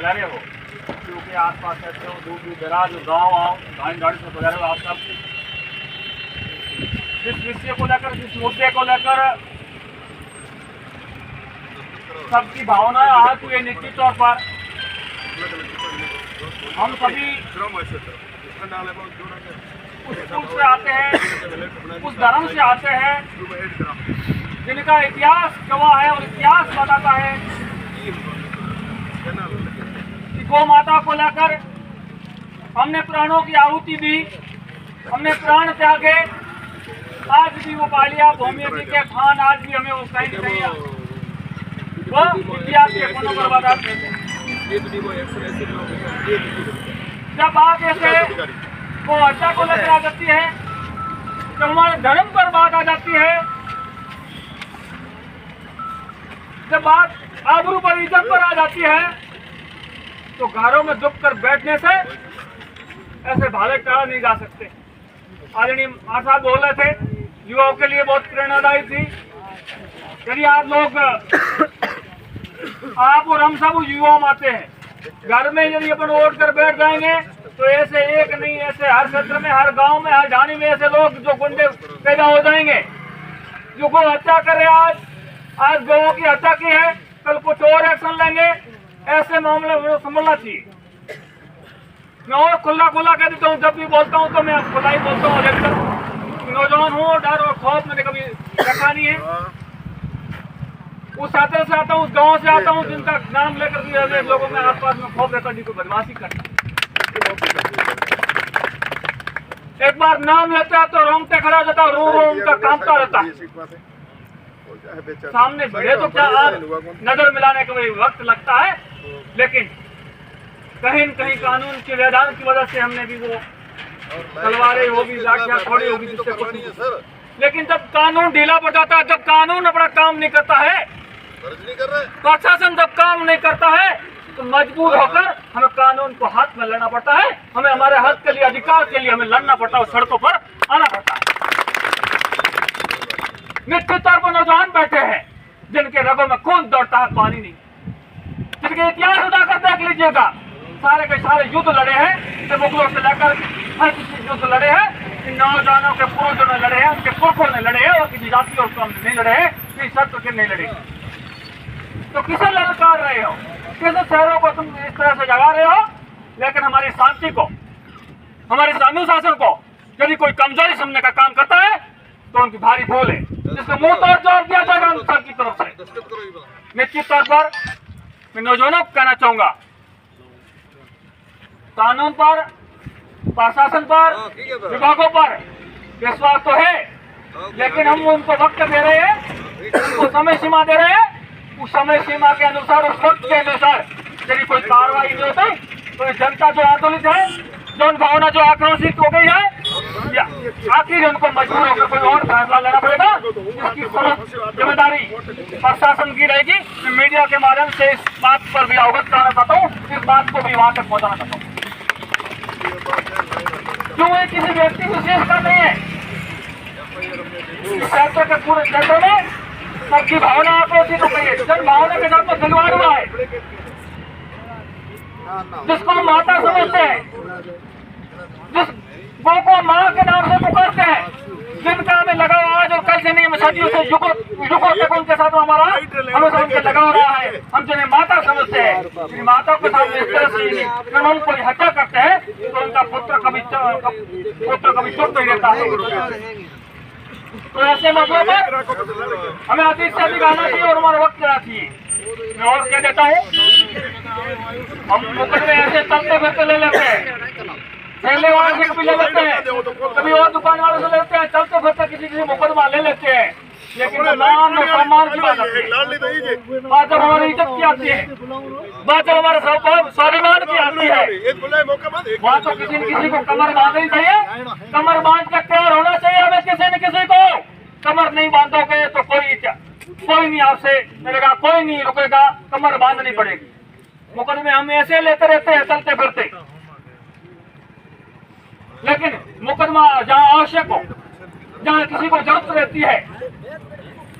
पधारे हो, क्योंकि आसपास ऐसे हो दूर दूर दराज गाँव आओ गाड़ी से पधारे हो आप सब। जिस विषय को लेकर, जिस मुद्दे को लेकर सबकी भावना आहत हुई, निश्चित तौर पर हम सभी उस कुल से आते हैं, उस धर्म से आते हैं जिनका इतिहास गवाह है और इतिहास बताता है कि गौ माता को लेकर हमने प्राणों की आहुति दी, हमने प्राण त्यागे, आज भी वो पालिया भूमि के खान आज भी हमें वो कहीं न कहीं वो इतिहास के कोनों पर बताते हैं। जब बात ऐसे वो हत्या को लेकर आ जाती है, जब हमारे धर्म पर बात आ जाती है, जब बात आबरू पर इज्जत पर आ जाती है, तो घरों में दुख कर बैठने से ऐसे भाले टाला नहीं जा सकते। आदरणीय आशा बोल रहे थे, युवाओं के लिए बहुत प्रेरणादायी थी। यदि आप लोग, आप और हम सब युवा आते हैं, घर में यदि अपन वोट कर बैठ जाएंगे तो ऐसे एक नहीं, ऐसे हर क्षेत्र में, हर गांव में, हर ढाणी में ऐसे लोग जो गुंडे पैदा हो जाएंगे, जो गौ हत्या कर रहे हैं। आज गौओं की हत्या की है, कल कुछ और एक्शन लेंगे। ऐसे मामले में संभलना चाहिए। मैं और खुला कह देता हूँ, जब भी बोलता हूँ तो मैं खुला ही बोलता हूँ। अधिकतर नौजवान हूँ, डर और खौफ मैंने कभी रखा नहीं है। उस क्षेत्र से आता हूँ, उस गाँव से आता हूँ जिनका नाम लेकर भी लोगों में आसपास में खौफ रहता है, जिनको बदमाशी करता। एक बार नाम लेता है तो रोंगटे खड़ा जाता है, रो उनका कांपता रहता है। सामने भिड़े तो क्या नजर मिलाने का वक्त लगता है, लेकिन कहीं न कहीं कानून के वैधान की वजह से हमने भी वो तलवारें होगी, लाठियां थोड़ी होगी, जिससे कुछ नहीं। लेकिन जब कानून ढीला पड़ जाता है, जब कानून अपना काम नहीं करता है, प्रशासन जब काम नहीं करता है, तो मजबूर होकर हमें कानून को हाथ में लेना पड़ता है। हमें हमारे हक के लिए, अधिकार के लिए हमें लड़ना पड़ता है, सड़कों पर आना पड़ता है। निश्चित तौर पर नौजवान बैठे हैं जिनके रगों में खून दौड़ता है, पानी नहीं, जिनके इतिहास उठाकर देख लीजिएगा। सारे के सारे युद्ध लड़े हैं, जब मुगलों से लेकर हर किसी युद्ध लड़े हैं। इन नौजवानों के पूर्वजों ने लड़े हैं, उनके पुरखों ने लड़े हैं, और किसी जाति और कौम नहीं लड़े हैं, किसी शर्त के नहीं लड़े। तो किसे ललकार रहे हो, किस शहरों को तुम इस तरह से जगा रहे हो? लेकिन हमारी शांति को, हमारे अनुशासन को यदि कोई कमजोरी समझने का काम करता है तो उनकी भारी भूल है, जिसको मुंह तोड़ जोर दिया जाएगा उन सबकी तरफ से। निश्चित तौर पर मैं नौजवानों को कहना चाहूंगा, कानून पर, प्रशासन पर, विभागों पर विश्वास तो है, लेकिन हम उनको वक्त दे रहे हैं, उनको समय सीमा दे रहे हैं। उस समय सीमा के अनुसार, उस वक्त के अनुसार यदि कोई कार्रवाई नहीं होती तो जनता जो आंदोलित है, जन भावना जो आक्रोशित हो गई है, आखिर उनको मजबूर होकर कोई और फैसला लेना पड़ेगा, जिसकी जिम्मेदारी प्रशासन की रहेगी। मैं मीडिया के माध्यम से इस बात पर भी अवगत कराना चाहता हूँ, इस बात को भी वहां तक पहुंचाना चाहता हूँ। क्यों ये किसी व्यक्ति विशेष का नहीं है, इस क्षेत्र के पूरे क्षेत्र में सबकी भावना आक्रोशित हो गई है, जन भावना के साथ में खिलवाड़ हुआ है। जिसको हम माता समझते हैं, जिस गौ को माँ के नाम से पुकारते हैं, जिनका हमें लगाव आज और कल से नहीं, हमें सदियों से युगों तक उनके साथ हमारा हमें उनके लगाव रहा है। हम जिन्हें माता समझते हैं, माता के सामने इस तरह से जब हम कोई हत्या करते हैं तो उनका पुत्र कभी चुप नहीं रहता है। तो ऐसे मसलों पर हमें अधिक से अधिक आना चाहिए और हमारा वक्त देना चाहिए। मैं और कह देता हूँ, हम मुकदमे ऐसे चलते फिरते ले लेते हैं, ठेले वाले से भी ले लेते हैं, कभी और दुकान वालों से लेते हैं, चलते फिरते किसी मुकदमा ले लेते हैं, लेकिन मान और सम्मान की बात आती है, बात जब हमारी इज्जत की आती है, बात जब हमारे स्वाभिमान की आती है, वहाँ तो किसी न किसी को कमर बांधनी चाहिए, कमर बांध के तैयार होना चाहिए हमें। किसी न किसी को कमर नहीं बांधोगे तो कोई नहीं आपसे मिलेगा, कोई नहीं रुकेगा, कमर बांधनी पड़ेगी। मुकदमे हम ऐसे लेते रहते हैं चलते फिरते, लेकिन मुकदमा जहाँ आवश्यक हो, जहाँ किसी को जरूरत रहती है,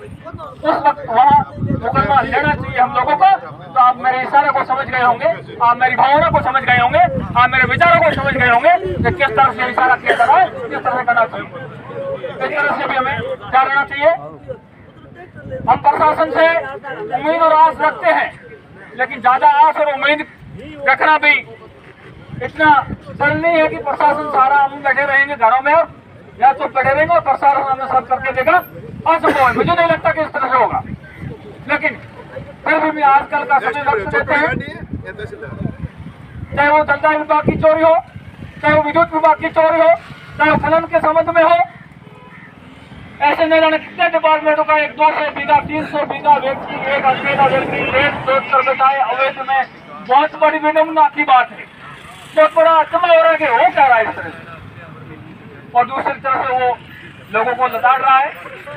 उस वक्त वहाँ मुकदमा लेना चाहिए हम लोगों को। तो आप मेरे इशारे को समझ गए होंगे, आप मेरी भावना को समझ गए होंगे, आप मेरे विचारों को समझ गए होंगे कि किस तरह से इशारा किया जा रहा है, किस तरह से करना चाहिए, इस तरह से भी हमें क्या रहना चाहिए। हम प्रशासन से उम्मीद और आस रखते हैं, लेकिन ज्यादा आस और उम्मीद रखना भी इतना सरल नहीं है कि प्रशासन सारा हम बैठे रहेंगे घरों में और या तो बैठे रहेंगे और प्रशासन हमें सब करके देगा, असंभव है। मुझे नहीं लगता कि इस तरह से होगा, लेकिन फिर भी आजकल का समय वक्त देते हैं, चाहे वो धंधा विभाग की चोरी हो, चाहे वो विद्युत विभाग की चोरी हो, चाहे वो खनन के संबंध में हो, ऐसे नहीं जाने कितने डिपार्टमेंटों का 100-200 बीघा 300 बीघा व्यक्ति एक अकेला व्यक्ति रेट सोच कर बैठाए अवैध में, बहुत बड़ी विडम्बना की बात है। बहुत बड़ा अचंभा हो रहा है कि हो क्या रहा है इस तरह से, और दूसरी तरफ से वो लोगों को लताड़ रहा है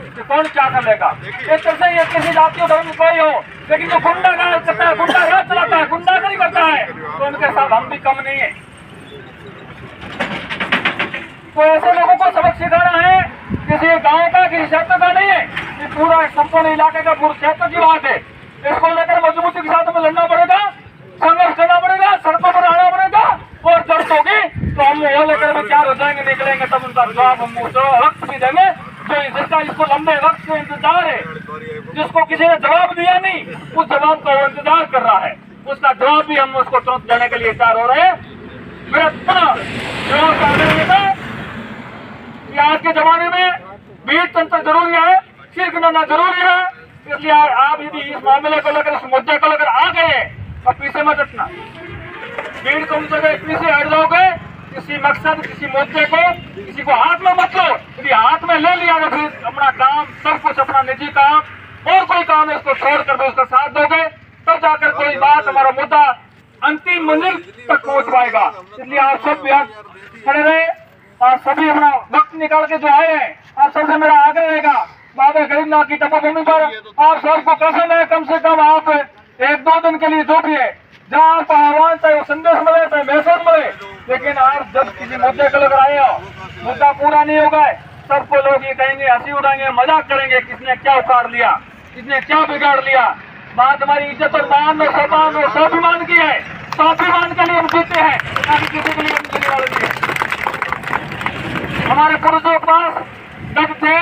कि कौन क्या कर लेगा। एक तरह से ये किसी जातीय धर्म कोई हो, लेकिन जो गुंडा राज करता है, गुंडा राज चलाता है, गुंडागर्दी करता है, तो उनके साथ हम भी कम नहीं है। तो ऐसे लोगों को सबक सिखाना है, किसी गांव का किसी क्षेत्र का नहीं है, ये पूरा संपूर्ण इलाके का पूरे क्षेत्र की बात है। इसको लेकर मजबूती के साथ हमें लड़ना पड़ेगा, संघर्ष करना पड़ेगा, सड़कों पर आना पड़ेगा, और जरूरत होगी तो हम वो लेकर भी तैयार हो जाएंगे, निकलेंगे, तब उनका जवाब हम वक्त भी देंगे। जो जिसका इसको लंबे वक्त से इंतजार है, जिसको किसी ने जवाब दिया नहीं, उस जवाब का वो इंतजार कर रहा है, उसका जवाब भी हम उसको तुरंत देने के लिए तैयार हो रहे हैं। मेरा जवाब कि आज के जमाने में वीर तंत्र जरूरी है, शिर्क करना जरूरी है। इसलिए आप यदि इस मामले को लेकर, इस मुद्दे को लेकर आ गए तो पीछे मत हटना, भीड़ को उनसे पीछे हट जाओगे, किसी मकसद किसी मुद्दे को किसी को हाथ में मत लो। यदि हाथ में ले लिया तो फिर अपना काम सब कुछ, अपना निजी काम और कोई काम है उसको छोड़कर भी उसका साथ दोगे, तब जाकर कोई बात, हमारा मुद्दा अंतिम मंजिल तक पहुंच पाएगा। इसलिए आप सब भी खड़े रहे और सभी अपना वक्त निकाल के जो आए हैं, आप सबसे मेरा आग्रह रहेगा, बाबा गरीबनाथ की तपोभूमि पर आप सबको कसम है, कम से कम आप 1-2 दिन के लिए जो भी है, जहाँ आप आह्वान चाहे वो संदेश मिले चाहे मैसेज मिले, लेकिन आप जब किसी मुद्दे को लेकर आए हो, मुद्दा पूरा नहीं होगा, सबको लोग ये कहेंगे, हंसी उड़ाएंगे, मजाक करेंगे, किसने क्या उखाड़ लिया, किसने क्या बिगाड़ लिया। बात हमारी इज्जत और मान और सम्मान और स्वाभिमान की है, स्वाभिमान के लिए हम जीते हैं, ताकि किसी के लिए हम जीने वाले नहीं है। हमारे पुरुषों के पास गढ़ थे,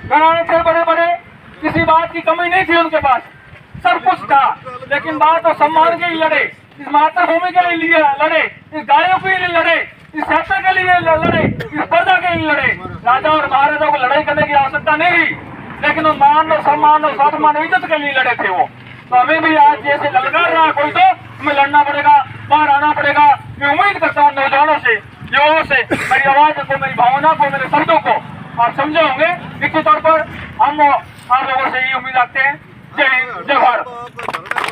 घराने थे बड़े बड़े, किसी बात की कमी नहीं थी उनके पास, सब कुछ था, लेकिन बात तो सम्मान के लिए लड़े, इस मातृभूमि के लिए लड़े, इस गायों के लिए लड़े, इस क्षेत्र के लिए लड़े, इस प्रजा के लिए लड़े। राजा और महाराजा को लड़ाई करने की आवश्यकता नहीं थी, लेकिन उन मान और सम्मान और स्वाभिमान इज्जत के लिए लड़े थे वो। तो हमें भी आज जैसे ललकार रहा कोई, तो हमें लड़ना पड़ेगा, बाहर आना पड़ेगा। मैं उम्मीद करता हूँ नौजवानों से, युवाओं से, मेरी आवाज को, मेरी भावना को, मेरे शब्दों को आप समझे होंगे। निश्चित तौर पर हम आप लोगों से ये उम्मीद रखते हैं। जय हिंद, जय भारत।